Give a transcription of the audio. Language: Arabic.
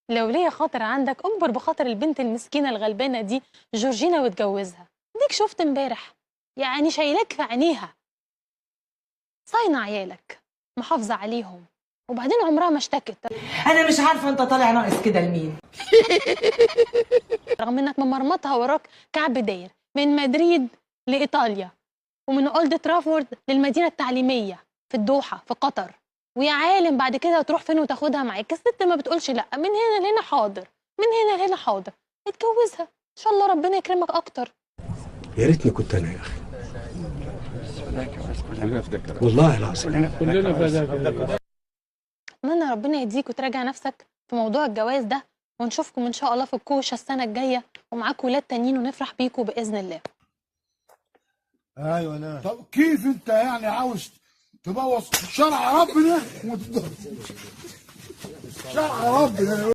لو ليا خاطر عندك اكبر بخاطر البنت المسكينه الغلبانه دي جورجينا واتجوزها. ديك شفت امبارح، يعني شايلاك في عينيها، صاينه عيالك، محافظه عليهم، وبعدين عمرها ما اشتكت. انا مش عارفه انت طالع ناقص كده لمين. رغم انك ممرمطها وراك كعب داير من مدريد لايطاليا، ومن اولد ترافورد للمدينه التعليميه في الدوحه في قطر، ويا عالم بعد كده هتروح فين وتاخدها معاك. الست ما بتقولش لا، من هنا لهنا حاضر، من هنا لهنا حاضر. اتجوزها ان شاء الله ربنا يكرمك اكتر. يا ريتني كنت انا يا اخي، والله العظيم. اتمنى ربنا يهديك وتراجع نفسك في موضوع الجواز ده، ونشوفكم ان شاء الله في الكوشه السنه الجايه ومعاكم ولاد تانيين ونفرح بيكم باذن الله. ايوه لا. طب كيف انت يعني عاوز تبوظ شرع ربنا؟ شرع ربنا